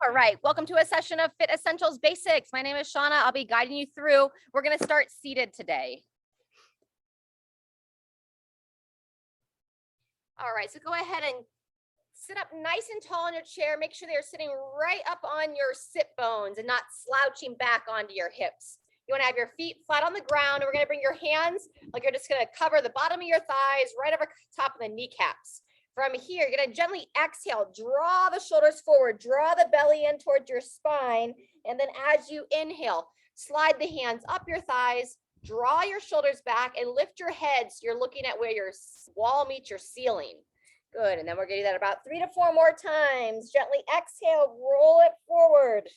All right, welcome to a session of FitEssentials Basics. My name is Shauna. I'll be guiding you through. We're going to start seated today. All right, so go ahead and sit up nice and tall in your chair. Make sure they're sitting right up on your sit bones and not slouching back onto your hips. You want to have your feet flat on the ground, and we're going to bring your hands like you're just going to cover the bottom of your thighs right over top of the kneecaps. From here, you're going to gently exhale, draw the shoulders forward, draw the belly in towards your spine. And then as you inhale, slide the hands up your thighs, draw your shoulders back and lift your head so you're looking at where your wall meets your ceiling. Good. And then we're going to do that about 3 to 4 more times. Gently exhale, roll it forward.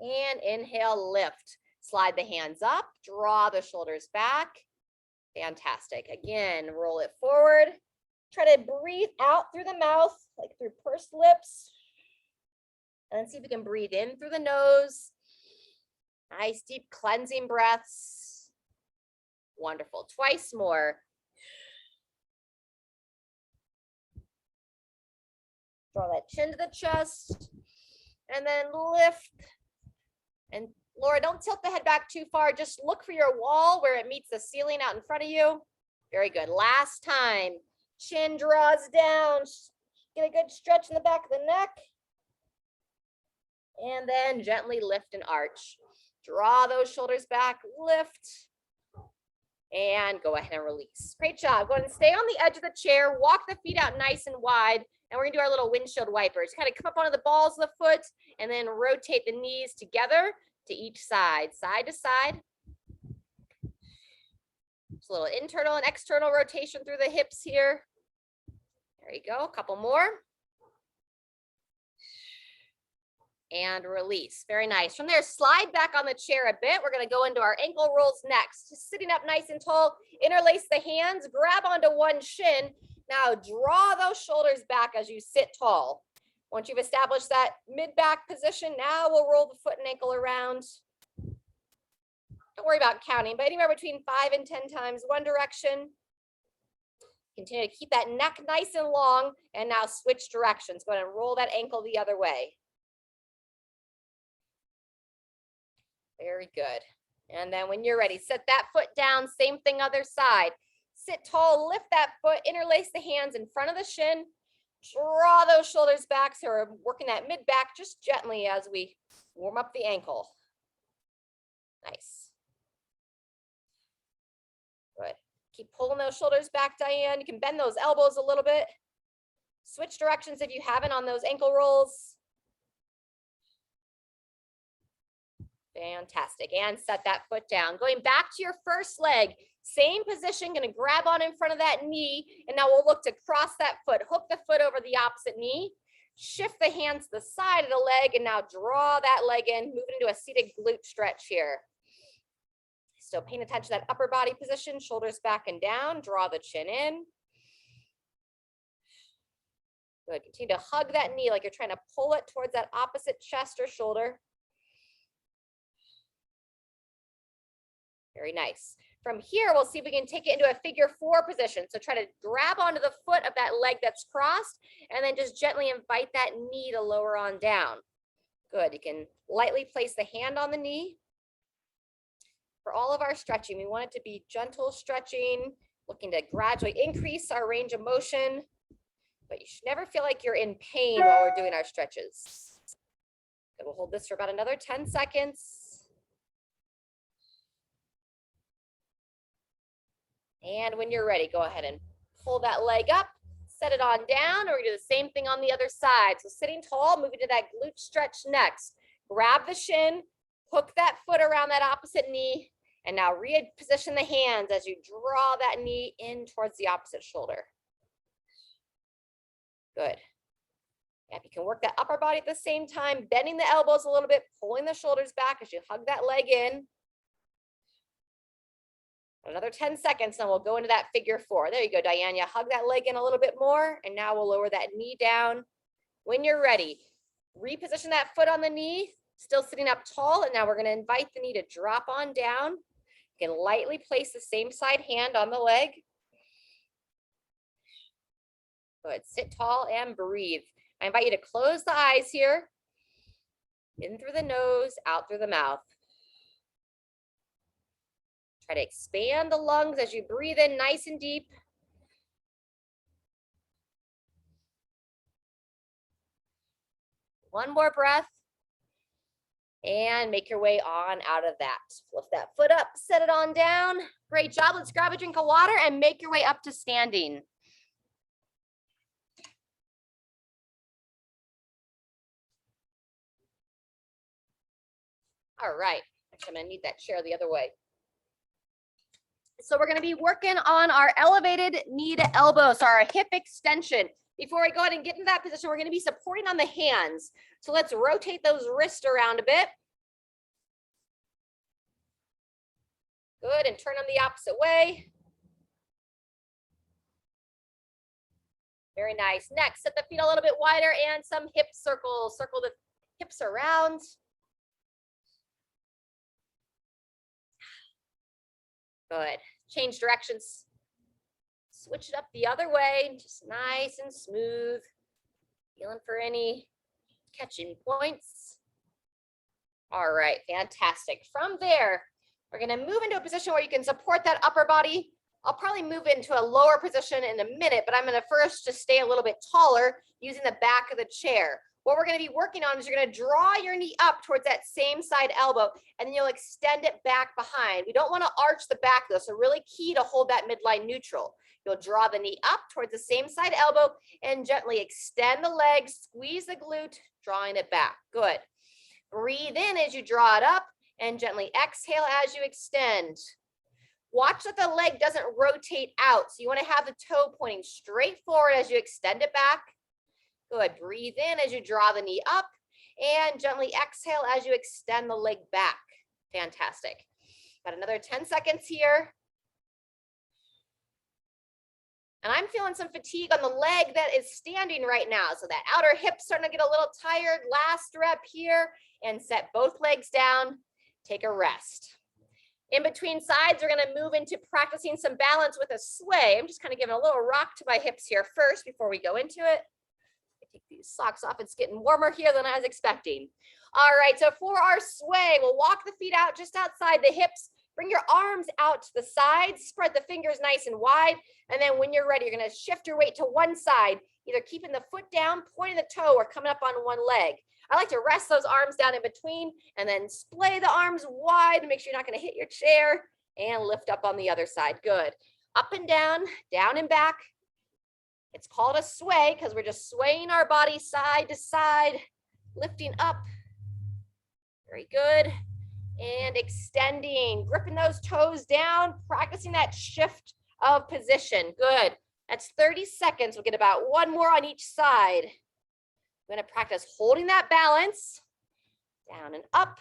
And inhale, lift. Slide the hands up, draw the shoulders back. Fantastic. Again, roll it forward. Try to breathe out through the mouth, like through pursed lips. And then see if we can breathe in through the nose. Nice deep cleansing breaths. Wonderful. Twice more. Draw that chin to the chest. And then lift. And Laura, don't tilt the head back too far. Just look for your wall where it meets the ceiling out in front of you. Very good. Last time. Chin draws down, get a good stretch in the back of the neck. And then gently lift and arch. Draw those shoulders back, lift, and go ahead and release. Great job. Go ahead and stay on the edge of the chair, walk the feet out nice and wide, and we're gonna do our little windshield wipers. Kind of come up onto the balls of the foot and then rotate the knees together to each side, side to side. Just a little internal and external rotation through the hips here. There you go, a couple more. And release, very nice. From there, slide back on the chair a bit. We're gonna go into our ankle rolls next. Just sitting up nice and tall, interlace the hands, grab onto one shin. Now draw those shoulders back as you sit tall. Once you've established that mid-back position, now we'll roll the foot and ankle around. Don't worry about counting, but anywhere between 5 and 10 times one direction. Continue to keep that neck nice and long, and now switch directions. Go ahead and roll that ankle the other way. Very good. And then when you're ready, set that foot down, same thing other side. Sit tall, lift that foot, interlace the hands in front of the shin, draw those shoulders back. So we're working that mid-back just gently as we warm up the ankle. Nice. Good. Keep pulling those shoulders back, Diane. You can bend those elbows a little bit. Switch directions if you haven't on those ankle rolls. Fantastic. And set that foot down. Going back to your first leg. Same position. Going to grab on in front of that knee. And now we'll look to cross that foot. Hook the foot over the opposite knee. Shift the hands to the side of the leg. And now draw that leg in. Move into a seated glute stretch here. Still paying attention to that upper body position, shoulders back and down, draw the chin in. Good, continue to hug that knee like you're trying to pull it towards that opposite chest or shoulder. Very nice. From here, we'll see if we can take it into a figure 4 position. So try to grab onto the foot of that leg that's crossed, and then just gently invite that knee to lower on down. Good, you can lightly place the hand on the knee. For all of our stretching, we want it to be gentle stretching, looking to gradually increase our range of motion, but you should never feel like you're in pain while we're doing our stretches. Okay, we'll hold this for about another 10 seconds. And when you're ready, go ahead and pull that leg up, set it on down, or we do the same thing on the other side. So sitting tall, moving to that glute stretch next. Grab the shin, hook that foot around that opposite knee, and now reposition the hands as you draw that knee in towards the opposite shoulder. Good. Yeah, you can work that upper body at the same time, bending the elbows a little bit, pulling the shoulders back as you hug that leg in. Another 10 seconds, then we'll go into that figure 4. There you go, Diane. Yeah, hug that leg in a little bit more, and now we'll lower that knee down. When you're ready, reposition that foot on the knee, still sitting up tall, and now we're going to invite the knee to drop on down. You can lightly place the same side hand on the leg. Good, sit tall and breathe. I invite you to close the eyes here. In through the nose, out through the mouth. Try to expand the lungs as you breathe in nice and deep. One more breath. And make your way on out of that. Lift that foot up, set it on down. Great job. Let's grab a drink of water and make your way up to standing. All right. Actually, I'm going to need that chair the other way. So we're going to be working on our elevated knee to elbow, so our hip extension. Before we go ahead and get into that position, we're going to be supporting on the hands. So let's rotate those wrists around a bit. Good, and turn them the opposite way. Very nice. Next, set the feet a little bit wider and some hip circles. Circle the hips around. Good. Change directions. Switch it up the other way, just nice and smooth. Feeling for any catching points. All right, fantastic. From there, we're going to move into a position where you can support that upper body. I'll probably move into a lower position in a minute, but I'm going to first just stay a little bit taller using the back of the chair. What we're going to be working on is you're going to draw your knee up towards that same side elbow, and then you'll extend it back behind. We don't want to arch the back though, so really key to hold that midline neutral. You'll draw the knee up towards the same side elbow and gently extend the legs, squeeze the glute, drawing it back. Good. Breathe in as you draw it up and gently exhale as you extend. Watch that the leg doesn't rotate out. So you want to have the toe pointing straight forward as you extend it back. Good. Breathe in as you draw the knee up and gently exhale as you extend the leg back. Fantastic. Got another 10 seconds here. And I'm feeling some fatigue on the leg that is standing right now. So that outer hip's starting to get a little tired. Last rep here and set both legs down. Take a rest. In between sides, we're going to move into practicing some balance with a sway. I'm just kind of giving a little rock to my hips here first before we go into it. Take these socks off. It's getting warmer here than I was expecting. All right, so for our sway, we'll walk the feet out just outside the hips. Bring your arms out to the sides. Spread the fingers nice and wide. And then when you're ready, you're going to shift your weight to one side, either keeping the foot down, pointing the toe, or coming up on one leg. I like to rest those arms down in between and then splay the arms wide to make sure you're not going to hit your chair, and lift up on the other side. Good. Up and down and back. It's called a sway because we're just swaying our body side to side, lifting up. Very good. And extending, gripping those toes down, practicing that shift of position. Good. That's 30 seconds. We'll get about one more on each side. We're going to practice holding that balance. Down and up,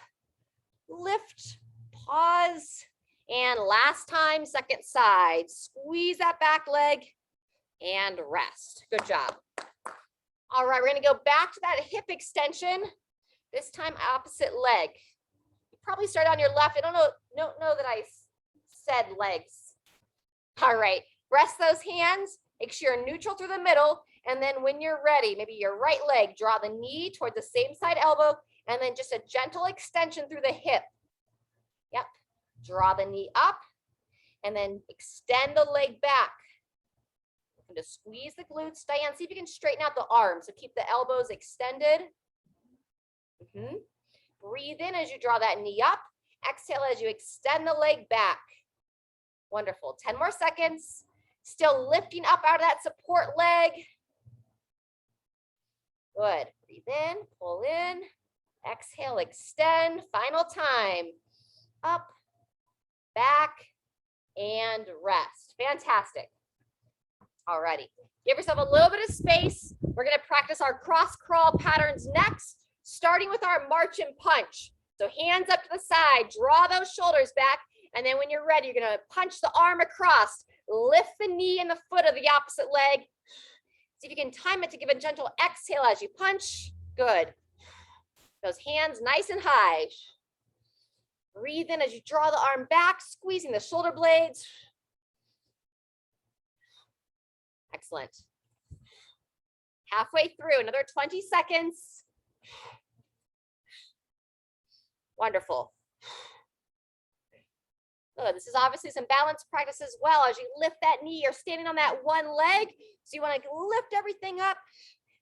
lift, pause, and last time, second side. Squeeze that back leg and rest. Good job. All right, we're going to go back to that hip extension. This time, opposite leg. You probably start on your left. I don't know that I said legs. All right, rest those hands. Make sure you're neutral through the middle. And then when you're ready, maybe your right leg, draw the knee towards the same side elbow, and then just a gentle extension through the hip. Yep. Draw the knee up, and then extend the leg back. And just squeeze the glutes. Diane, see if you can straighten out the arms. So keep the elbows extended. Breathe in as you draw that knee up. Exhale as you extend the leg back. Wonderful. 10 more seconds. Still lifting up out of that support leg. Good. Breathe in, pull in, exhale, extend. Final time. Up, back, and rest. Fantastic. Alrighty. Give yourself a little bit of space. We're going to practice our cross crawl patterns next, starting with our march and punch. So hands up to the side, draw those shoulders back, and then when you're ready, you're going to punch the arm across, lift the knee and the foot of the opposite leg. See if you can time it to give a gentle exhale as you punch. Good. Those hands nice and high. Breathe in as you draw the arm back, squeezing the shoulder blades. Excellent. Halfway through, another 20 seconds. Wonderful. Good. This is obviously some balance practice as well. As you lift that knee, you're standing on that one leg. So you want to lift everything up.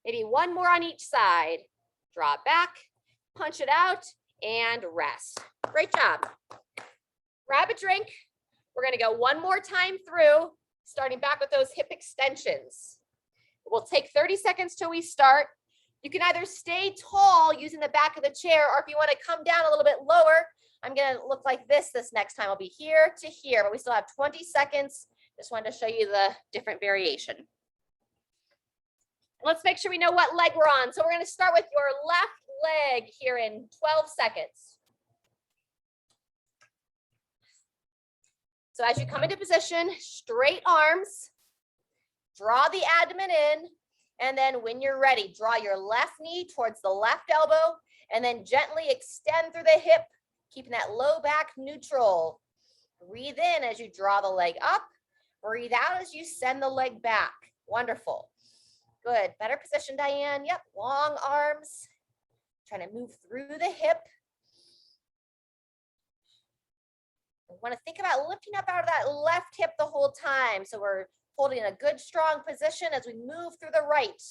Maybe one more on each side. Draw it back, punch it out, and rest. Great job. Grab a drink. We're going to go one more time through, starting back with those hip extensions. We'll take 30 seconds till we start. You can either stay tall using the back of the chair, or if you want to come down a little bit lower, I'm going to look like this next time. I'll be here to here, but we still have 20 seconds. Just wanted to show you the different variation. Let's make sure we know what leg we're on. So we're going to start with your left leg here in 12 seconds. So as you come into position, straight arms, draw the abdomen in, and then when you're ready, draw your left knee towards the left elbow, and then gently extend through the hip, keeping that low back neutral. Breathe in as you draw the leg up. Breathe out as you send the leg back. Wonderful. Good. Better position, Diane. Yep. Long arms. Trying to move through the hip. We want to think about lifting up out of that left hip the whole time. So we're holding a good, strong position as we move through the right.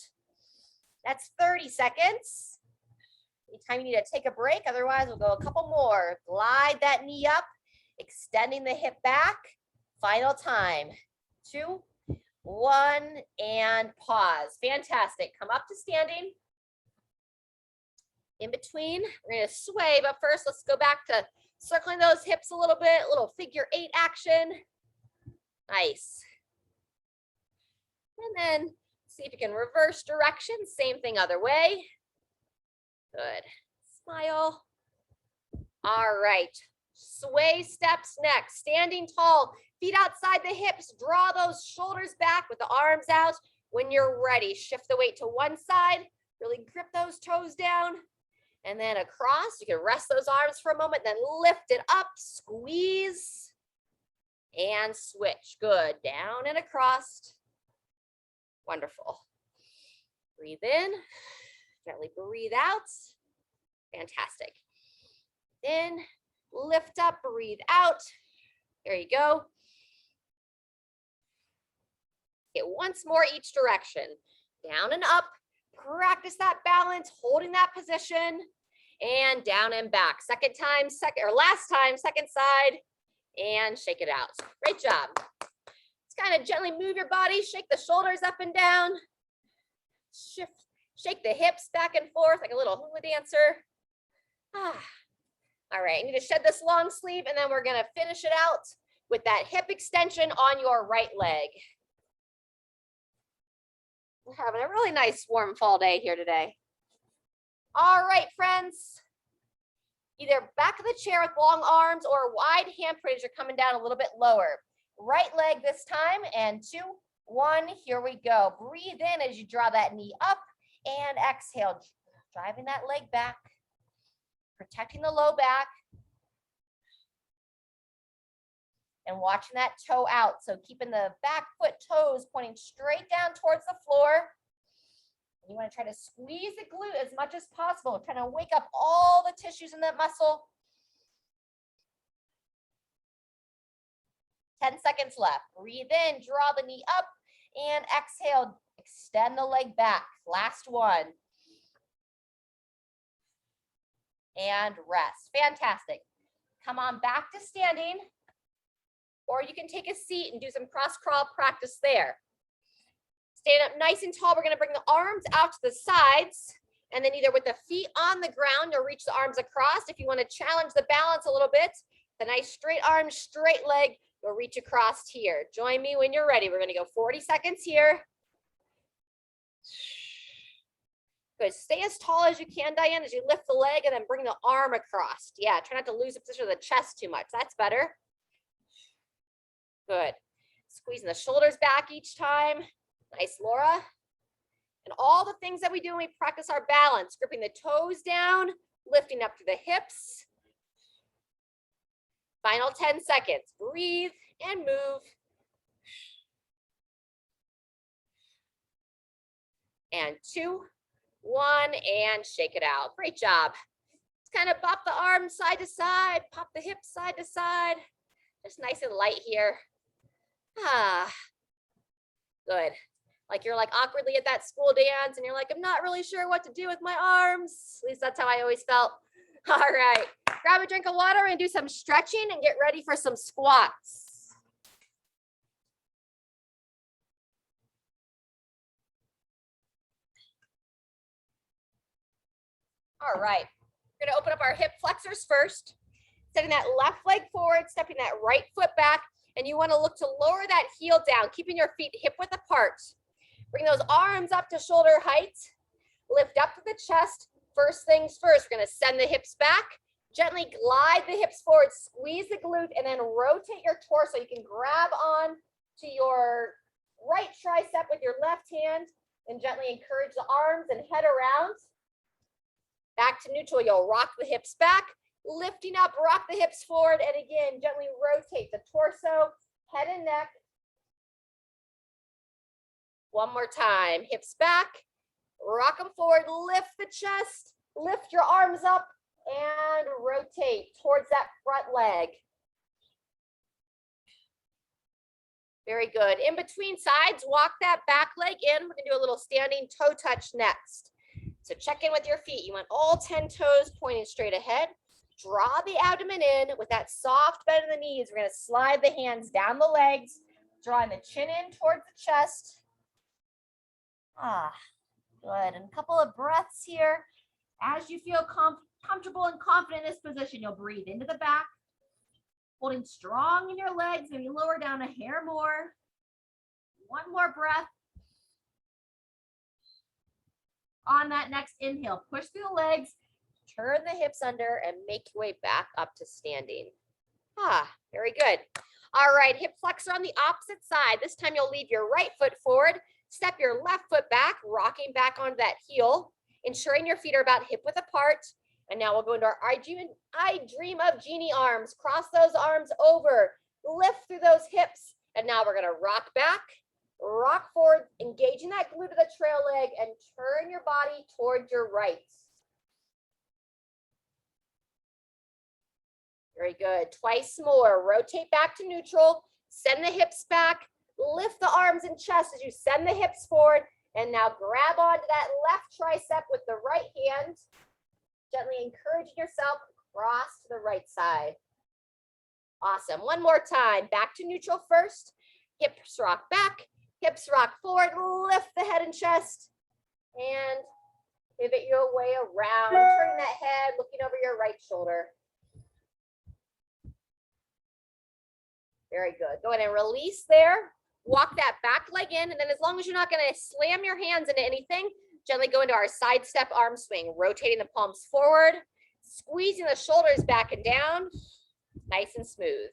That's 30 seconds. Anytime you need to take a break, otherwise we'll go a couple more. Glide that knee up, extending the hip back. Final time. 2, 1, and pause. Fantastic. Come up to standing. In between, we're going to sway, but first let's go back to circling those hips a little bit, a little figure 8 action. Nice. And then see if you can reverse direction. Same thing other way. Good. Smile. All right. Sway steps next. Standing tall, feet outside the hips. Draw those shoulders back with the arms out. When you're ready, shift the weight to one side. Really grip those toes down. And then across. You can rest those arms for a moment, then lift it up, squeeze, and switch. Good. Down and across. Wonderful. Breathe in. Gently breathe out. Fantastic. In, lift up, breathe out. There you go. Okay, once more each direction. Down and up. Practice that balance, holding that position. And down and back. Second time, last time, second side. And shake it out. Great job. Just kind of gently move your body. Shake the shoulders up and down. Shift. Shake the hips back and forth like a little hula dancer. All right, you need to shed this long sleeve, and then we're going to finish it out with that hip extension on your right leg. We're having a really nice warm fall day here today. All right, friends. Either back of the chair with long arms or wide handprints. You're coming down a little bit lower. Right leg this time, and 2, 1, here we go. Breathe in as you draw that knee up. And exhale, driving that leg back, protecting the low back, and watching that toe out. So keeping the back foot toes pointing straight down towards the floor. You want to try to squeeze the glute as much as possible, trying to wake up all the tissues in that muscle. 10 seconds left. Breathe in, draw the knee up, and exhale. Extend the leg back. Last one. And rest. Fantastic. Come on back to standing. Or you can take a seat and do some cross crawl practice there. Stand up nice and tall. We're going to bring the arms out to the sides. And then either with the feet on the ground, you'll reach the arms across. If you want to challenge the balance a little bit, the nice straight arm, straight leg, you'll reach across here. Join me when you're ready. We're going to go 40 seconds here. Good. Stay as tall as you can, Diane, as you lift the leg and then bring the arm across. Yeah, try not to lose the position of the chest too much. That's better. Good. Squeezing the shoulders back each time. Nice, Laura. And all the things that we do when we practice our balance, gripping the toes down, lifting up through the hips. Final 10 seconds. Breathe and move. and 2, 1, and shake it out. Great job. Just kind of pop the arms side to side, pop the hips side to side. Just nice and light here. Good. Like you're like awkwardly at that school dance and you're like, I'm not really sure what to do with my arms. At least that's how I always felt. All right, grab a drink of water and do some stretching and get ready for some squats. All right, we're gonna open up our hip flexors first. Setting that left leg forward, stepping that right foot back, and you wanna look to lower that heel down, keeping your feet hip width apart. Bring those arms up to shoulder height, lift up to the chest. First things first, we're gonna send the hips back, gently glide the hips forward, squeeze the glute, and then rotate your torso. You can grab on to your right tricep with your left hand and gently encourage the arms and head around. Back to neutral, you'll rock the hips back, lifting up, rock the hips forward, and again, gently rotate the torso, head and neck. One more time, hips back, rock them forward, lift the chest, lift your arms up, and rotate towards that front leg. Very good. In between sides, walk that back leg in. We're gonna do a little standing toe touch next. So check in with your feet. You want all 10 toes pointing straight ahead. Draw the abdomen in with that soft bend in the knees. We're gonna slide the hands down the legs, drawing the chin in towards the chest. Good. And a couple of breaths here. As you feel comfortable and confident in this position, you'll breathe into the back, holding strong in your legs, and you lower down a hair more. One more breath. On that next inhale, push through the legs, turn the hips under, and make your way back up to standing. Very good. All right, hip flexor on the opposite side. This time you'll leave your right foot forward, step your left foot back, rocking back onto that heel, ensuring your feet are about hip width apart. And now we'll go into our I dream of genie arms. Cross those arms over, lift through those hips. And now we're gonna rock back, rock forward, engaging that glute of the trail leg, and turn your body towards your right. Very good. Twice more. Rotate back to neutral. Send the hips back. Lift the arms and chest as you send the hips forward. And now grab onto that left tricep with the right hand. Gently encouraging yourself across to the right side. Awesome. One more time. Back to neutral first. Hips rock back. Hips rock forward. Lift the head and chest. And pivot your way around. Turning that head, looking over your right shoulder. Very good. Go ahead and release there. Walk that back leg in. And then as long as you're not going to slam your hands into anything, gently go into our side step arm swing, rotating the palms forward, squeezing the shoulders back and down, nice and smooth.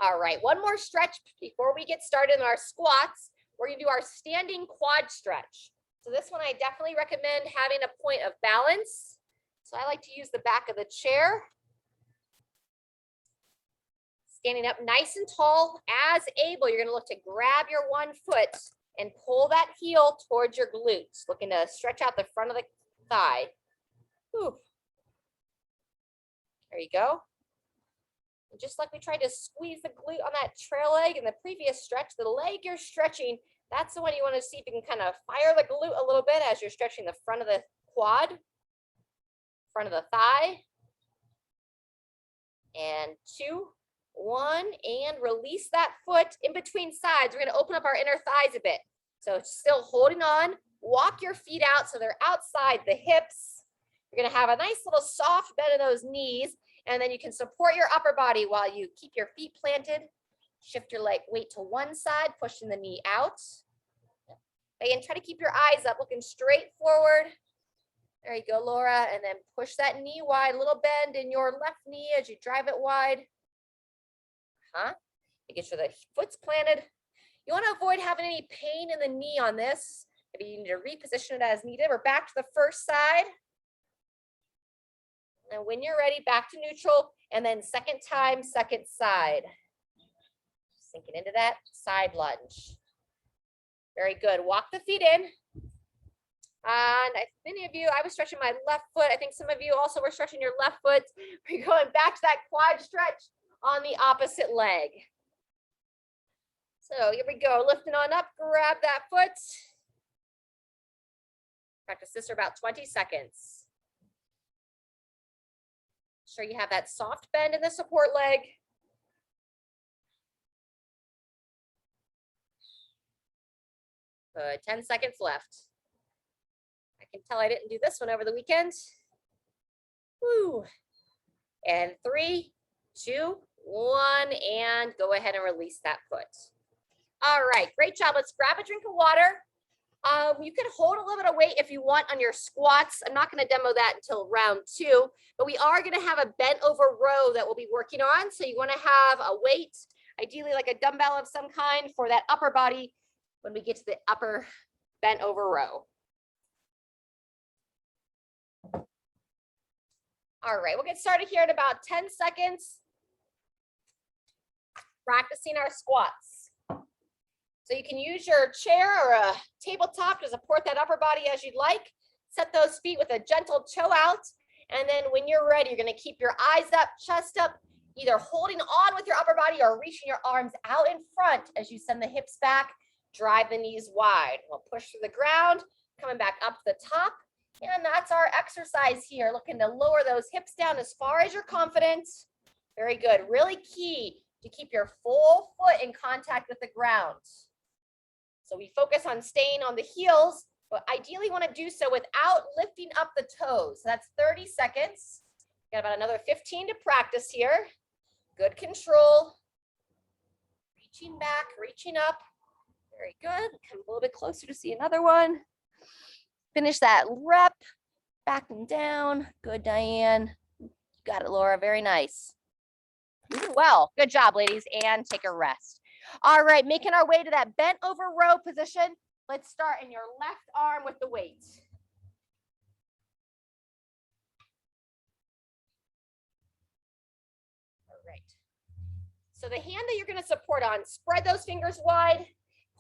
All right, one more stretch before we get started in our squats. We're going to do our standing quad stretch. So this one I definitely recommend having a point of balance. So I like to use the back of the chair. Standing up nice and tall, as able, you're going to look to grab your one foot and pull that heel towards your glutes, looking to stretch out the front of the thigh. Whew. There you go. And just like we tried to squeeze the glute on that trail leg in the previous stretch, the leg you're stretching, that's the one you want to see if you can kind of fire the glute a little bit as you're stretching the front of the quad, front of the thigh. And 2, 1, and release that foot in between sides. We're going to open up our inner thighs a bit. So still holding on, walk your feet out so they're outside the hips. You're going to have a nice little soft bend in those knees, and then you can support your upper body while you keep your feet planted. Shift your leg weight to one side, pushing the knee out. Again, try to keep your eyes up, looking straight forward. There you go, Laura. And then push that knee wide, a little bend in your left knee as you drive it wide. Making sure the foot's planted. You want to avoid having any pain in the knee on this. Maybe you need to reposition it as needed. We're back to the first side. And when you're ready, back to neutral. And then second time, second side. Sinking into that side lunge. Very good. Walk the feet in. And many of you, I was stretching my left foot. I think some of you also were stretching your left foot. We're going back to that quad stretch on the opposite leg. So here we go. Lifting on up, grab that foot. Practice this for about 20 seconds. Sure you have that soft bend in the support leg. Good, 10 seconds left. I can tell I didn't do this one over the weekend. Woo. And 3, 2, 1, and go ahead and release that foot. All right, great job. Let's grab a drink of water. You can hold a little bit of weight if you want on your squats. I'm not going to demo that until round 2, but we are going to have a bent over row that we'll be working on. So you want to have a weight, ideally like a dumbbell of some kind for that upper body when we get to the upper bent over row. All right, we'll get started here in about 10 seconds. Practicing our squats. So you can use your chair or a tabletop to support that upper body as you'd like. Set those feet with a gentle toe out. And then when you're ready, you're going to keep your eyes up, chest up, either holding on with your upper body or reaching your arms out in front as you send the hips back, drive the knees wide. We'll push through the ground, coming back up to the top. And that's our exercise here, looking to lower those hips down as far as you're confident. Very good. Really key to keep your full foot in contact with the ground. So we focus on staying on the heels, but ideally want to do so without lifting up the toes. So that's 30 seconds. Got about another 15 to practice here. Good control. Reaching back, reaching up. Very good. Come a little bit closer to see another one. Finish that rep. Back and down. Good, Diane. You got it, Laura. Very nice. You did well. Good job, ladies. And take a rest. All right, making our way to that bent over row position. Let's start in your left arm with the weight. All right. So the hand that you're going to support on, spread those fingers wide,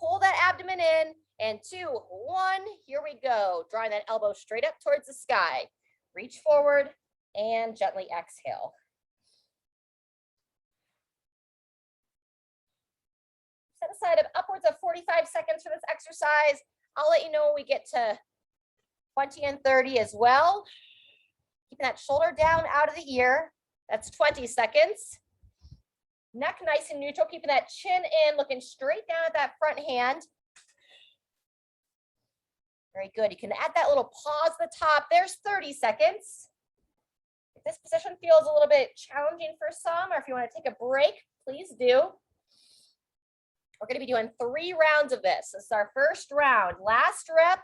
pull that abdomen in, and 2, 1, here we go. Drawing that elbow straight up towards the sky. Reach forward and gently exhale. Set aside of upwards of 45 seconds for this exercise. I'll let you know when we get to 20 and 30 as well. Keeping that shoulder down out of the ear. That's 20 seconds. Neck nice and neutral, keeping that chin in, looking straight down at that front hand. Very good. You can add that little pause at the top. There's 30 seconds. If this position feels a little bit challenging for some, or if you want to take a break, please do. We're going to be doing 3 rounds of this. This is our first round. Last rep,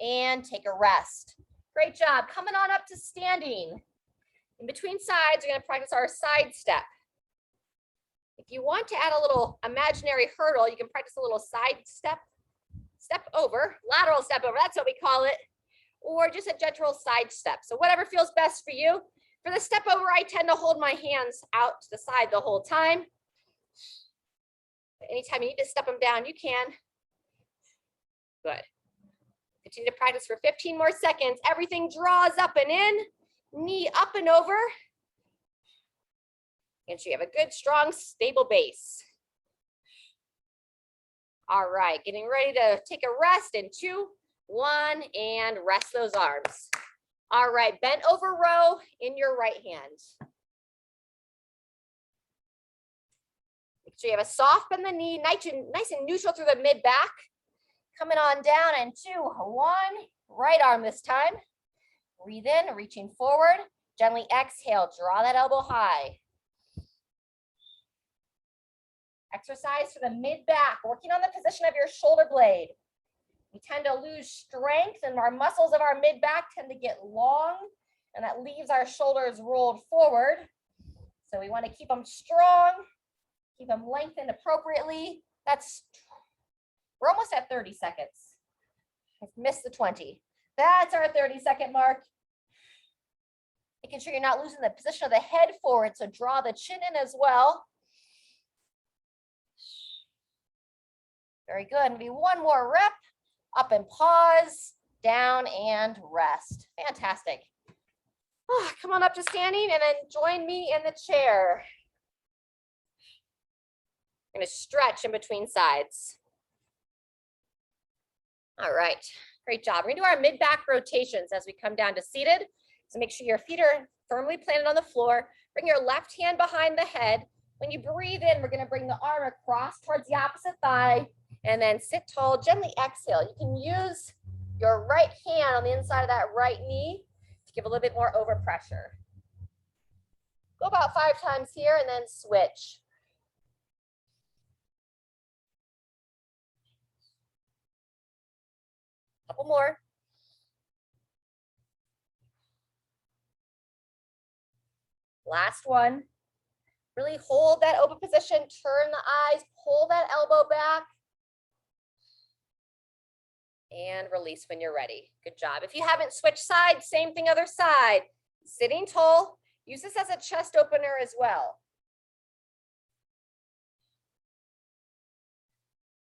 and take a rest. Great job. Coming on up to standing. In between sides, we're going to practice our side step. If you want to add a little imaginary hurdle, you can practice a little side step. Step over, lateral step over, that's what we call it, or just a gentle side step. So whatever feels best for you. For the step over, I tend to hold my hands out to the side the whole time. Anytime you need to step them down, you can. Good. Continue to practice for 15 more seconds. Everything draws up and in, knee up and over. And so you have a good, strong, stable base. All right, getting ready to take a rest in 2, 1, and rest those arms. All right, bent over row in your right hand. Make sure you have a soft bend in the knee, nice and neutral through the mid back. Coming on down in 2, 1, right arm this time. Breathe in, reaching forward. Gently exhale, draw that elbow high. Exercise for the mid back, working on the position of your shoulder blade. We tend to lose strength and our muscles of our mid back tend to get long and that leaves our shoulders rolled forward. So we want to keep them strong, keep them lengthened appropriately. We're almost at 30 seconds. I've missed the 20. That's our 30-second mark. Making sure you're not losing the position of the head forward, so draw the chin in as well. Very good. Maybe one more rep. Up and pause, down and rest. Fantastic. Oh, come on up to standing and then join me in the chair. I'm going to stretch in between sides. All right, great job. We're going to do our mid-back rotations as we come down to seated. So make sure your feet are firmly planted on the floor. Bring your left hand behind the head. When you breathe in, we're going to bring the arm across towards the opposite thigh and then sit tall, gently exhale. You can use your right hand on the inside of that right knee to give a little bit more overpressure. Go about 5 times here and then switch. Couple more. Last one. Really hold that open position, turn the eyes, pull that elbow back, and release when you're ready. Good job. If you haven't switched sides, same thing other side. Sitting tall, use this as a chest opener as well.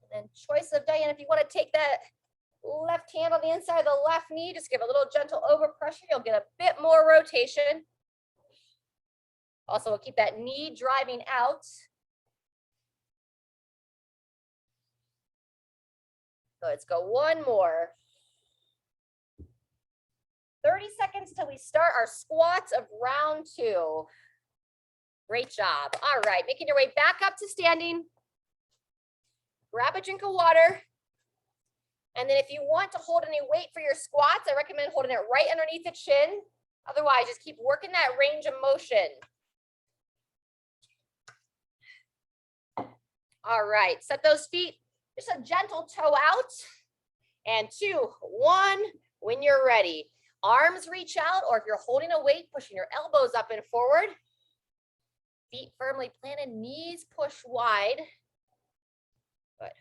And then choice of Diane, if you want to take that left hand on the inside of the left knee, just give a little gentle overpressure. You'll get a bit more rotation. Also, we'll keep that knee driving out. Good, let's go one more. 30 seconds till we start our squats of round 2. Great job. All right, making your way back up to standing. Grab a drink of water. And then if you want to hold any weight for your squats, I recommend holding it right underneath the chin. Otherwise, just keep working that range of motion. All right, set those feet, just a gentle toe out. And 2, 1, when you're ready. Arms reach out, or if you're holding a weight, pushing your elbows up and forward. Feet firmly planted, knees push wide. Good.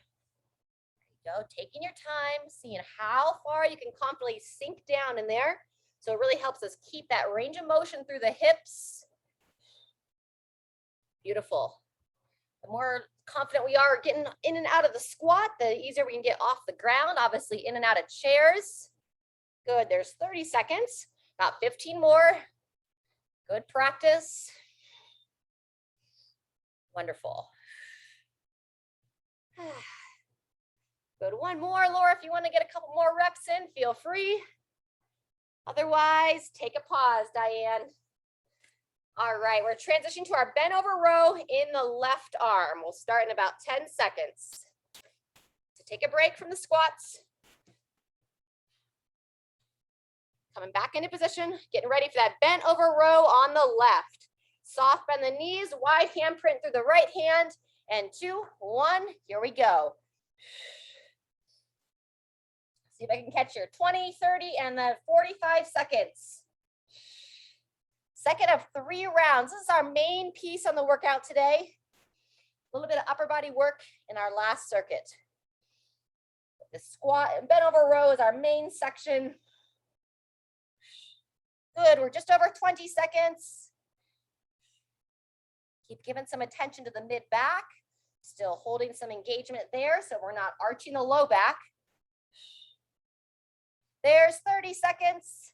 There you go, taking your time, seeing how far you can confidently sink down in there. So it really helps us keep that range of motion through the hips. Beautiful. The more confident we are getting in and out of the squat, the easier we can get off the ground, obviously in and out of chairs. Good, there's 30 seconds, about 15 more. Good practice. Wonderful. Good, one more, Laura, if you want to get a couple more reps in, feel free. Otherwise, take a pause, Diane. All right, we're transitioning to our bent over row in the left arm. We'll start in about 10 seconds. So take a break from the squats. Coming back into position, getting ready for that bent over row on the left. Soft bend the knees, wide handprint through the right hand, and 2, 1, here we go. See if I can catch your 20, 30, and then 45 seconds. Second of 3 rounds. This is our main piece on the workout today. A little bit of upper body work in our last circuit. The squat and bent over row is our main section. Good, we're just over 20 seconds. Keep giving some attention to the mid back. Still holding some engagement there so we're not arching the low back. There's 30 seconds.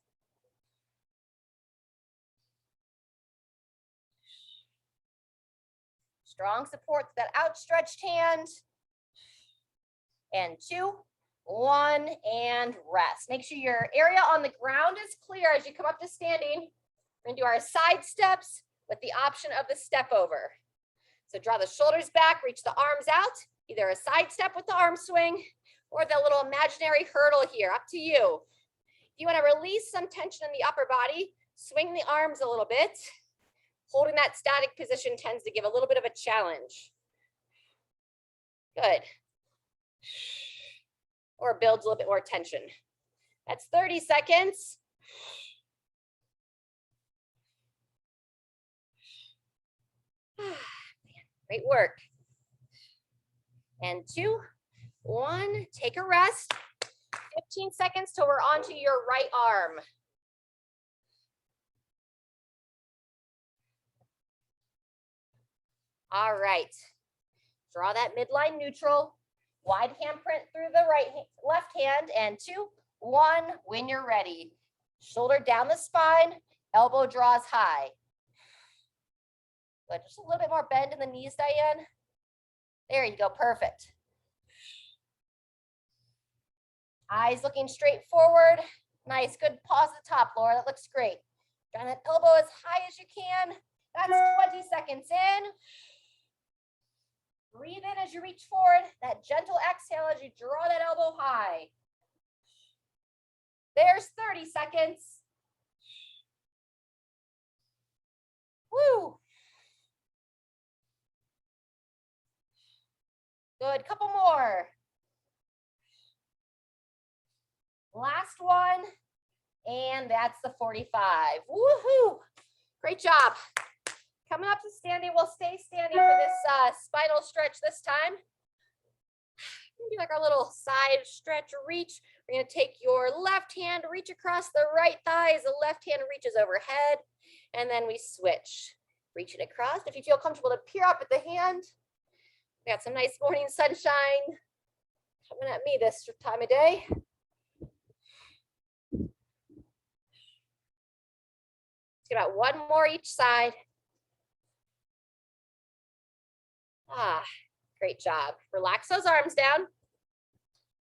Strong support to that outstretched hand. And 2, 1, and rest. Make sure your area on the ground is clear as you come up to standing. We're gonna do our side steps with the option of the step over. So draw the shoulders back, reach the arms out, either a side step with the arm swing or the little imaginary hurdle here, up to you. If you wanna release some tension in the upper body, swing the arms a little bit. Holding that static position tends to give a little bit of a challenge. Good. Or builds a little bit more tension. That's 30 seconds. Great work. And 2, 1, take a rest. 15 seconds till we're onto your right arm. All right. Draw that midline neutral. Wide hand print through the left hand, and 2, 1, when you're ready. Shoulder down the spine, elbow draws high. Good. Just a little bit more bend in the knees, Diane. There you go, perfect. Eyes looking straight forward. Nice, good pause at the top, Laura, that looks great. Drawing that elbow as high as you can. That's 20 seconds in. Breathe in as you reach forward. That gentle exhale as you draw that elbow high. There's 30 seconds. Woo. Good, couple more. Last one. And that's the 45. Woohoo. Great job. Coming up to standing, we'll stay standing for this spinal stretch this time. Do like our little side stretch reach. We're going to take your left hand, reach across the right thigh as the left hand reaches overhead. And then we switch. Reach it across. If you feel comfortable to peer up at the hand. We got some nice morning sunshine coming at me this time of day. Let's get about one more each side. Great job. Relax those arms down.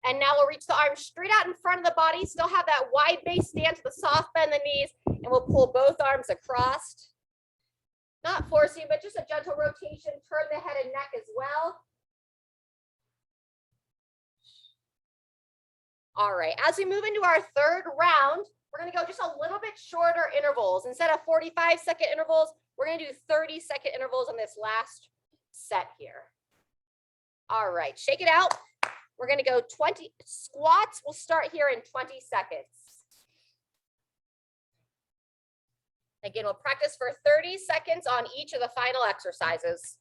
And now we'll reach the arms straight out in front of the body. Still have that wide base stance with a soft bend in the knees. And we'll pull both arms across. Not forcing, but just a gentle rotation. Turn the head and neck as well. All right, as we move into our third round, we're going to go just a little bit shorter intervals. Instead of 45-second intervals, we're going to do 30-second intervals on this last set here. All right, shake it out. We're going to go 20 squats. We'll start here in 20 seconds. Again, we'll practice for 30 seconds on each of the final exercises.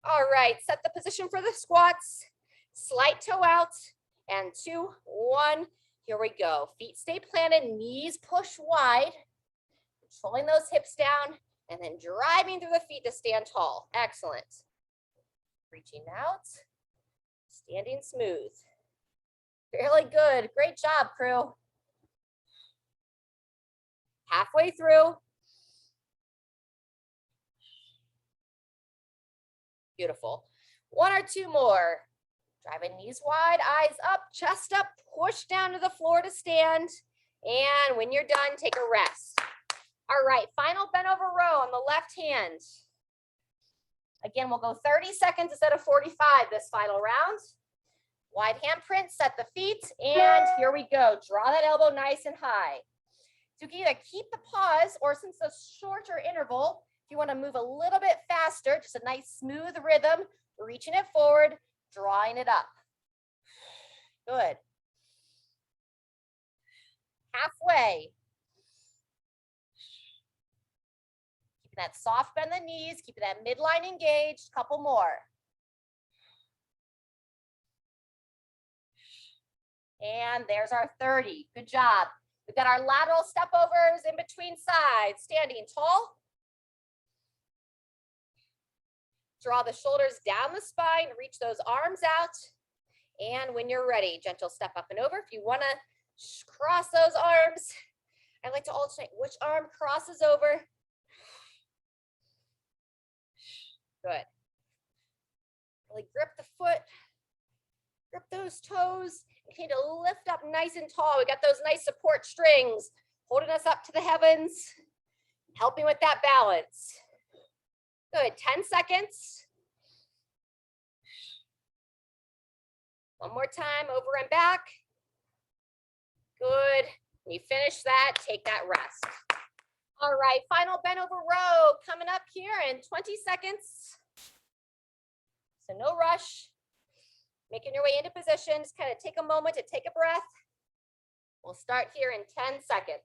All right, set the position for the squats. Slight toe out, and 2, 1. Here we go. Feet stay planted, knees push wide. Controlling those hips down, and then driving through the feet to stand tall. Excellent. Reaching out, standing smooth. Really good. Great job, crew. Halfway through. Beautiful. 1 or 2 more. Driving knees wide, eyes up, chest up, push down to the floor to stand. And when you're done, take a rest. All right, final bent over row on the left hand. Again, we'll go 30 seconds instead of 45 this final round. Wide hand print, set the feet, and here we go. Draw that elbow nice and high. So you can either keep the pause, or since it's a shorter interval, if you want to move a little bit faster, just a nice smooth rhythm, reaching it forward, drawing it up. Good. Halfway. Keeping that soft bend in the knees, keeping that midline engaged. Couple more. And there's our 30. Good job. We've got our lateral stepovers in between sides, standing tall. Draw the shoulders down the spine, reach those arms out. And when you're ready, gentle step up and over. If you want to cross those arms, I like to alternate which arm crosses over. Good. Really grip the foot, grip those toes. Continue to lift up nice and tall. We got those nice support strings holding us up to the heavens, helping with that balance. Good, 10 seconds. One more time, over and back. Good. When you finish that, take that rest. All right, final bent over row coming up here in 20 seconds. So no rush. Making your way into position, just kind of take a moment to take a breath. We'll start here in 10 seconds.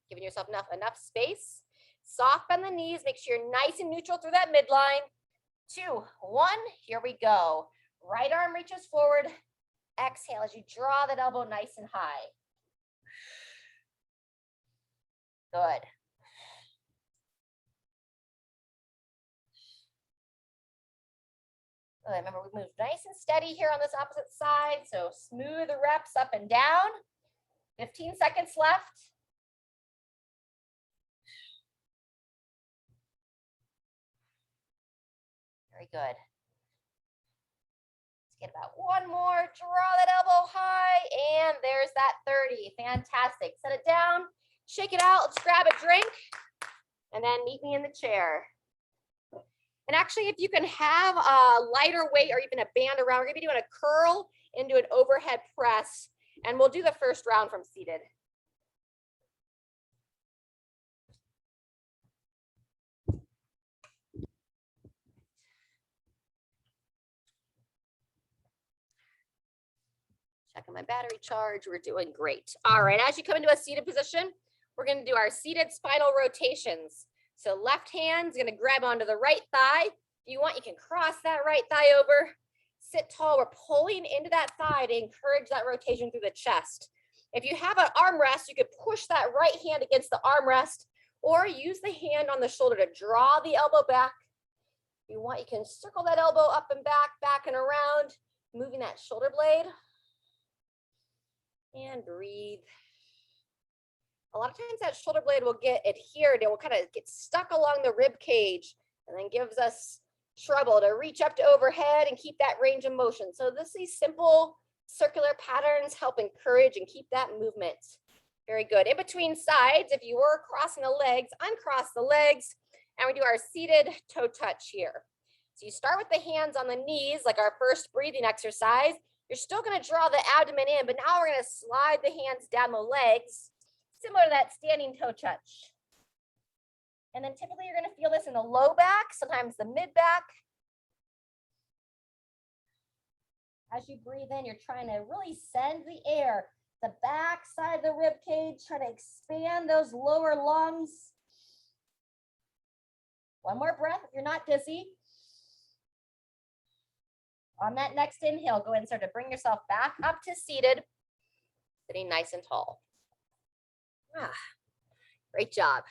Giving yourself enough space. Soft bend the knees, make sure you're nice and neutral through that midline. 2, 1, here we go. Right arm reaches forward. Exhale as you draw that elbow nice and high. Good. Remember, we move nice and steady here on this opposite side. So smooth the reps up and down. 15 seconds left. Very good. Let's get about one more. Draw that elbow high. And there's that 30. Fantastic. Set it down. Shake it out. Let's grab a drink. And then meet me in the chair. And actually, if you can have a lighter weight or even a band around, we're going to be doing a curl into an overhead press. And we'll do the first round from seated. Checking my battery charge. We're doing great. All right, as you come into a seated position, we're going to do our seated spinal rotations. So left hand's going to grab onto the right thigh. If you want, you can cross that right thigh over. Sit tall. We're pulling into that thigh to encourage that rotation through the chest. If you have an armrest, you could push that right hand against the armrest or use the hand on the shoulder to draw the elbow back. If you want, you can circle that elbow up and back and around, moving that shoulder blade. And breathe. A lot of times that shoulder blade will get adhered. It will kind of get stuck along the rib cage and then gives us trouble to reach up to overhead and keep that range of motion. So these simple circular patterns help encourage and keep that movement. Very good. In between sides, if you were crossing the legs, uncross the legs, and we do our seated toe touch here. So you start with the hands on the knees, like our first breathing exercise. You're still going to draw the abdomen in, but now we're going to slide the hands down the legs, similar to that standing toe touch. And then typically you're going to feel this in the low back, sometimes the mid back. As you breathe in, you're trying to really send the air, the back side of the rib cage, trying to expand those lower lungs. One more breath if you're not dizzy. On that next inhale, go ahead and start to bring yourself back up to seated, sitting nice and tall. Great job.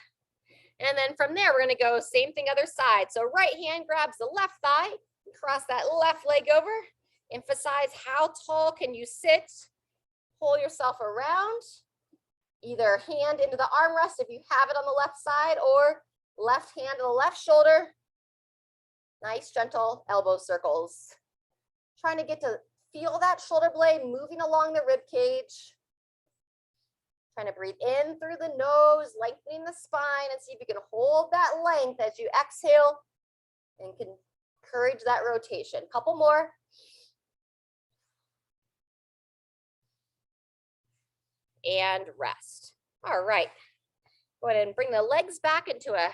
And then from there, we're going to go same thing other side. So right hand grabs the left thigh, cross that left leg over. Emphasize how tall can you sit. Pull yourself around. Either hand into the armrest if you have it on the left side, or left hand to the left shoulder. Nice gentle elbow circles. Trying to get to feel that shoulder blade moving along the rib cage. Trying to breathe in through the nose, lengthening the spine, and see if you can hold that length as you exhale and can encourage that rotation. Couple more. And rest. All right. Go ahead and bring the legs back into a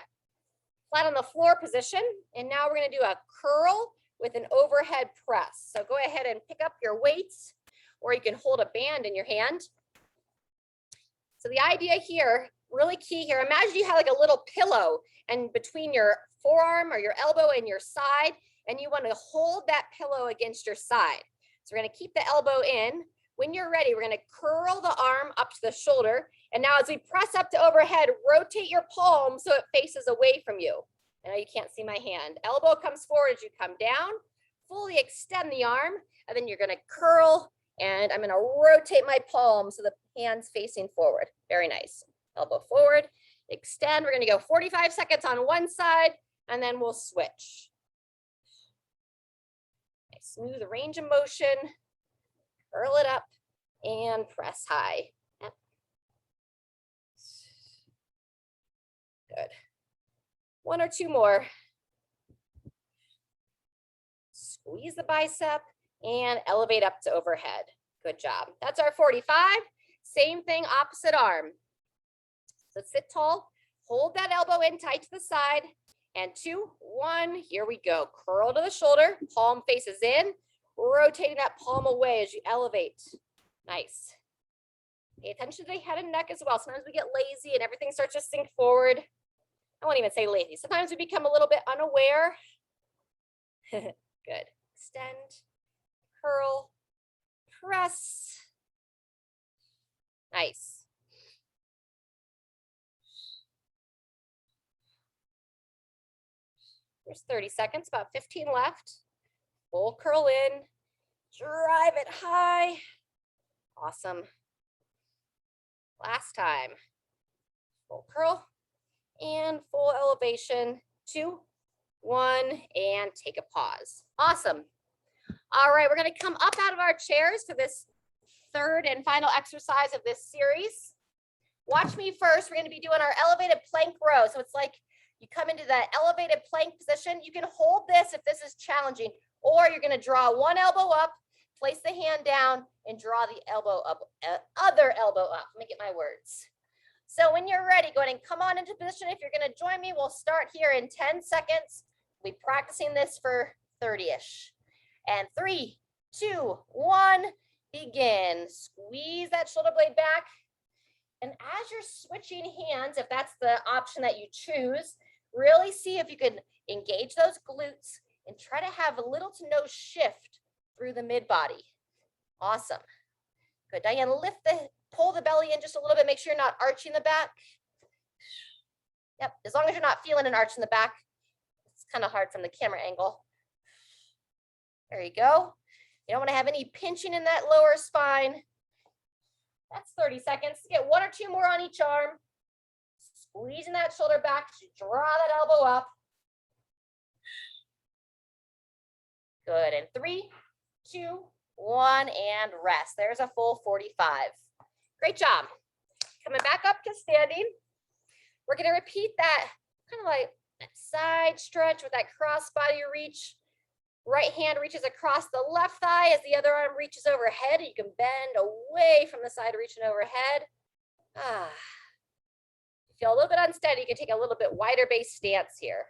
flat on the floor position. And now we're going to do a curl with an overhead press. So go ahead and pick up your weights, or you can hold a band in your hand. So the idea here, really key here, imagine you have like a little pillow and between your forearm or your elbow and your side, and you want to hold that pillow against your side. So we're going to keep the elbow in. When you're ready, we're going to curl the arm up to the shoulder. And now as we press up to overhead, rotate your palm so it faces away from you. I know you can't see my hand. Elbow comes forward as you come down. Fully extend the arm, and then you're going to curl. And I'm going to rotate my palm so the hand's facing forward. Very nice. Elbow forward, extend. We're going to go 45 seconds on one side, and then we'll switch. Nice, smooth range of motion. Curl it up and press high. Yep. Good. One or two more. Squeeze the bicep and elevate up to overhead. Good job. That's our 45. Same thing, opposite arm. So sit tall, hold that elbow in tight to the side, and 2, 1, here we go. Curl to the shoulder, palm faces in, rotating that palm away as you elevate. Nice. Pay attention to the head and neck as well. Sometimes we get lazy and everything starts to sink forward. I won't even say lazy. Sometimes we become a little bit unaware. Good. Extend, curl, press. Nice. There's 30 seconds, about 15 left. Full curl in, drive it high. Awesome. Last time. Full curl and full elevation. 2, 1, and take a pause. Awesome. All right, we're going to come up out of our chairs for this third and final exercise of this series. Watch me first. We're going to be doing our elevated plank row. So it's like you come into the elevated plank position. You can hold this if this is challenging, or you're going to draw one elbow up, place the hand down, and draw the elbow up, other elbow up. Let me get my words. So when you're ready, go ahead and come on into position. If you're going to join me, we'll start here in 10 seconds. We'll be practicing this for 30-ish. And 3, 2, 1, begin. Squeeze that shoulder blade back. And as you're switching hands, if that's the option that you choose, really see if you can engage those glutes and try to have a little to no shift through the mid body. Awesome. Good. Diane, pull the belly in just a little bit. Make sure you're not arching the back. Yep. As long as you're not feeling an arch in the back, it's kind of hard from the camera angle. There you go. You don't want to have any pinching in that lower spine. That's 30 seconds. Get 1 or 2 more on each arm. Squeezing that shoulder back. Draw that elbow up. Good. And 3, 2, 1, and rest. There's a full 45. Great job. Coming back up to standing. We're going to repeat that kind of like that side stretch with that cross body reach. Right hand reaches across the left thigh as the other arm reaches overhead. You can bend away from the side reaching overhead. If you feel a little bit unsteady, you can take a little bit wider base stance here.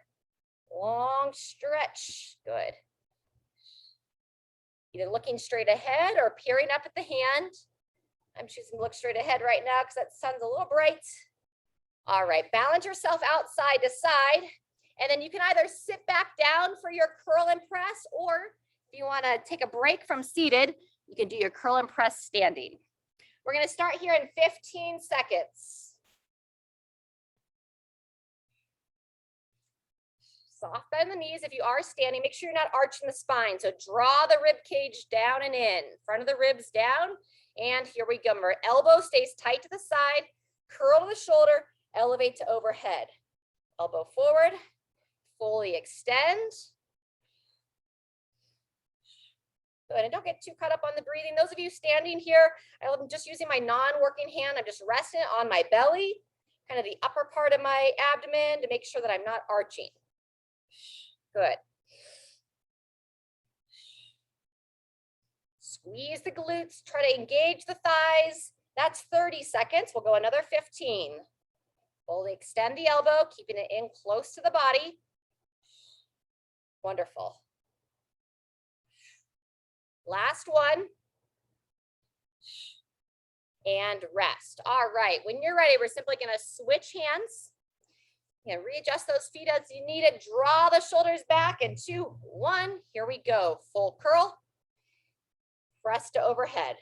Long stretch. Good. Either looking straight ahead or peering up at the hand. I'm choosing to look straight ahead right now because that sun's a little bright. All right, balance yourself out side to side. And then you can either sit back down for your curl and press, or if you want to take a break from seated, you can do your curl and press standing. We're going to start here in 15 seconds. Soft bend the knees. If you are standing, make sure you're not arching the spine. So draw the rib cage down and in. Front of the ribs down. And here we go. Our elbow stays tight to the side. Curl to the shoulder. Elevate to overhead. Elbow forward. Fully extend. Good, and don't get too caught up on the breathing. Those of you standing here, I'm just using my non-working hand. I'm just resting on my belly, kind of the upper part of my abdomen to make sure that I'm not arching. Good. Squeeze the glutes, try to engage the thighs. That's 30 seconds. We'll go another 15. Fully extend the elbow, keeping it in close to the body. Wonderful. Last one. And rest. All right, when you're ready, we're simply going to switch hands. And readjust those feet as you need it. Draw the shoulders back in 2, 1. Here we go. Full curl. Press to overhead.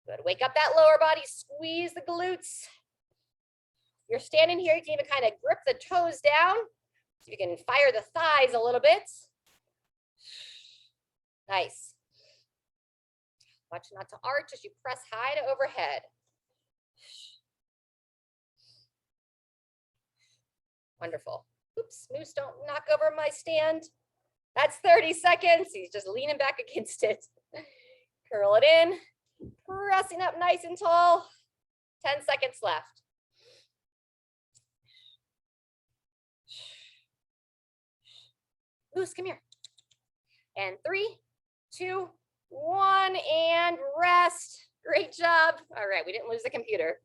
Good. Wake up that lower body. Squeeze the glutes. If you're standing here, you can even kind of grip the toes down. So you can fire the thighs a little bit. Nice. Watch not to arch as you press high to overhead. Wonderful. Oops, moose, don't knock over my stand. That's 30 seconds. He's just leaning back against it. Curl it in. Pressing up nice and tall. 10 seconds left. Moose, come here. And 3, 2, 1, and rest. Great job. All right, we didn't lose the computer.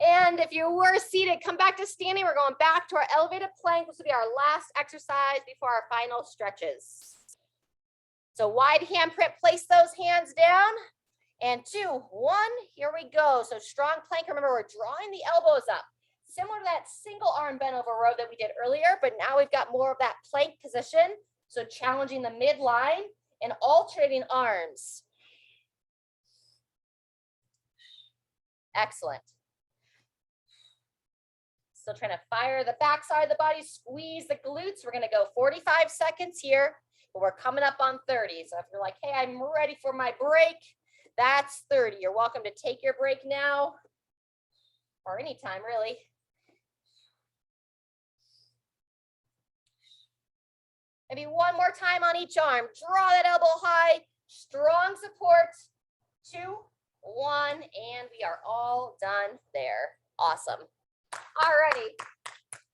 And if you were seated, come back to standing. We're going back to our elevated plank. This will be our last exercise before our final stretches. So wide handprint, place those hands down. And 2, 1, here we go. So strong plank. Remember, we're drawing the elbows up. Similar to that single arm bent over row that we did earlier, but now we've got more of that plank position. So challenging the midline and alternating arms. Excellent. Still trying to fire the backside of the body, squeeze the glutes. We're going to go 45 seconds here. but we're coming up on 30. So if you're like, hey, I'm ready for my break, that's 30. You're welcome to take your break now or anytime, really. Maybe one more time on each arm. Draw that elbow high, strong support. 2, 1, and we are all done there. Awesome. All righty.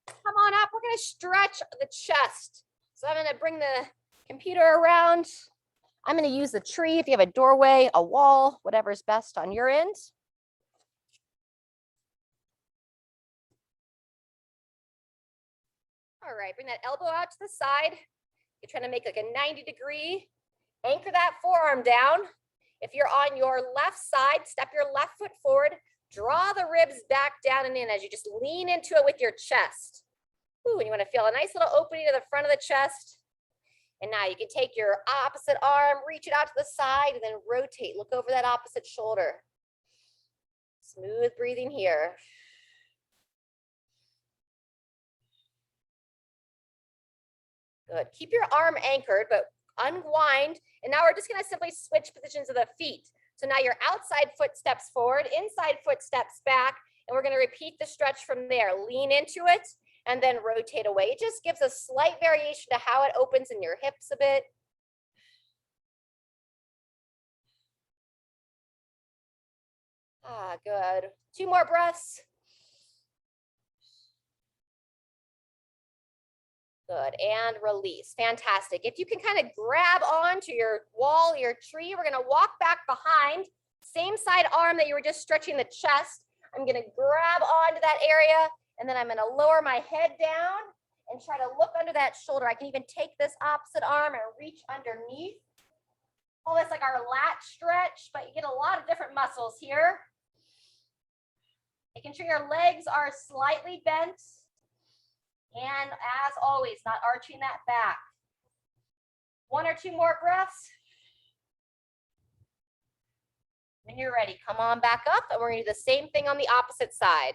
Come on up. We're going to stretch the chest. So I'm going to bring the computer around. I'm going to use the tree if you have a doorway, a wall, whatever's best on your end. All right, bring that elbow out to the side. You're trying to make like a 90-degree. Anchor that forearm down. If you're on your left side, step your left foot forward. Draw the ribs back down and in as you just lean into it with your chest. Ooh, and you want to feel a nice little opening to the front of the chest. And now you can take your opposite arm, reach it out to the side, and then rotate. Look over that opposite shoulder. Smooth breathing here. Good. Keep your arm anchored, but unwind. And now we're just going to simply switch positions of the feet. So now your outside foot steps forward, inside foot steps back, and we're going to repeat the stretch from there. Lean into it and then rotate away. It just gives a slight variation to how it opens in your hips a bit. Ah, good. 2 more breaths. Good, and release. Fantastic. If you can kind of grab onto your wall, your tree, we're gonna walk back behind. Same side arm that you were just stretching the chest. I'm gonna grab onto that area, and then I'm gonna lower my head down and try to look under that shoulder. I can even take this opposite arm and reach underneath. Call this like our latch stretch, but you get a lot of different muscles here. Making sure your legs are slightly bent. And as always, not arching that back. 1 or 2 more breaths. When you're ready, come on back up, and we're going to do the same thing on the opposite side.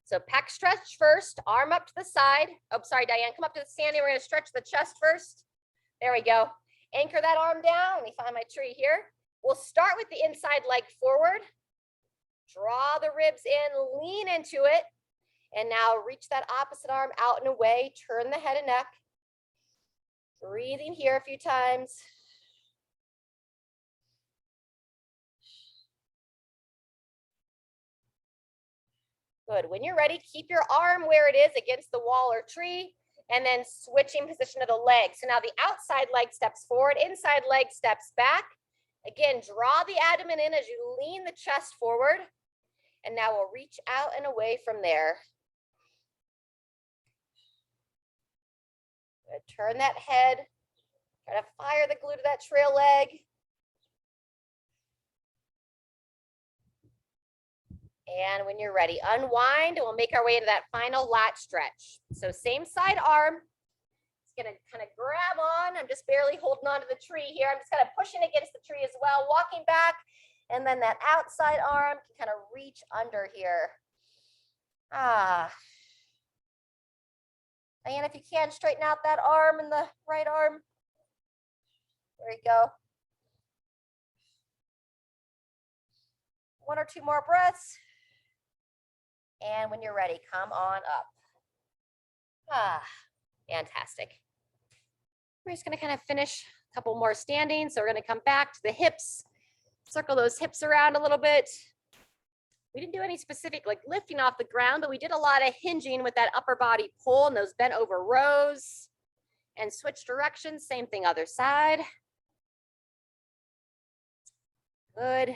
So pec stretch first, arm up to the side. Oh, sorry, Diane, come up to the standing. We're going to stretch the chest first. There we go. Anchor that arm down. Let me find my tree here. We'll start with the inside leg forward. Draw the ribs in, lean into it. And now reach that opposite arm out and away. Turn the head and neck. Breathing here a few times. Good. When you're ready, keep your arm where it is against the wall or tree, and then switching position of the leg. So now the outside leg steps forward, inside leg steps back. Again, draw the abdomen in as you lean the chest forward. And now we'll reach out and away from there. Good. Turn that head. Try to fire the glute of that trail leg. And when you're ready, unwind, and we'll make our way into that final latch stretch. So same side arm. It's gonna kind of grab on. I'm just barely holding on to the tree here. I'm just kind of pushing against the tree as well, walking back. And then that outside arm can kind of reach under here. Ah. Diane, if you can, straighten out that arm and the right arm. There you go. 1 or 2 more breaths. And when you're ready, come on up. Ah, fantastic. We're just gonna kind of finish a couple more standing. So we're gonna come back to the hips, circle those hips around a little bit. We didn't do any specific like lifting off the ground, but we did a lot of hinging with that upper body pull and those bent over rows. And switch directions, same thing other side. Good.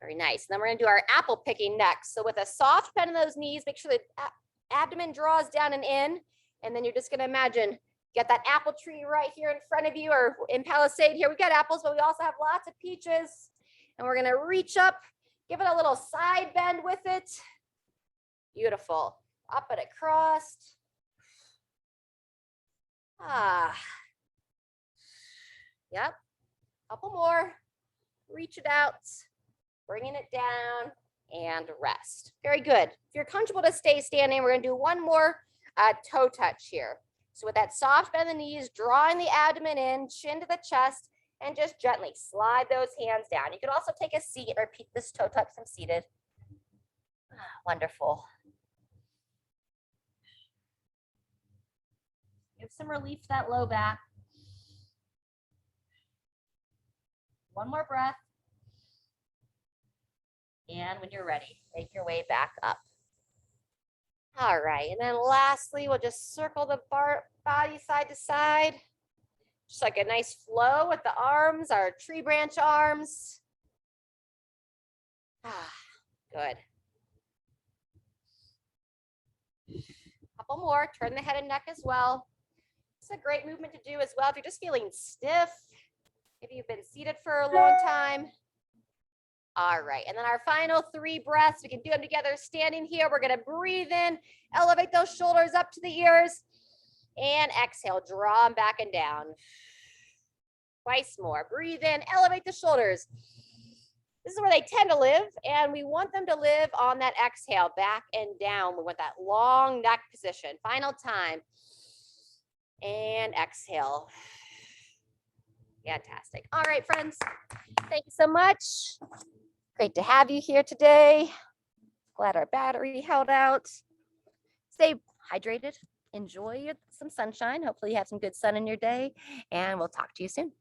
Very nice. And then we're gonna do our apple picking next. So with a soft bend in those knees, make sure the abdomen draws down and in. And then you're just gonna imagine, get that apple tree right here in front of you, or in Palisade here, we've got apples, but we also have lots of peaches. And we're gonna reach up, give it a little side bend with it. Beautiful. Up and across. Ah. Yep. Couple more. Reach it out. Bringing it down and rest. Very good. If you're comfortable to stay standing, we're going to do one more toe touch here. So with that soft bend in the knees, drawing the abdomen in, chin to the chest, and just gently slide those hands down. You can also take a seat and repeat this toe touch from seated. Wonderful. Give some relief to that low back. One more breath. And when you're ready, make your way back up. All right, and then lastly, we'll just circle the body side to side. Just like a nice flow with the arms, our tree branch arms. Good. Couple more, turn the head and neck as well. It's a great movement to do as well if you're just feeling stiff, if you've been seated for a long time. All right, and then our final 3 breaths, we can do them together standing here. We're gonna breathe in, elevate those shoulders up to the ears, and exhale, draw them back and down. Twice more, breathe in, elevate the shoulders. This is where they tend to live, and we want them to live on that exhale, back and down. We want that long neck position. Final time. And exhale. Fantastic. All right, friends. Thank you so much. Great to have you here today. Glad our battery held out. Stay hydrated. Enjoy some sunshine. Hopefully you have some good sun in your day, and we'll talk to you soon.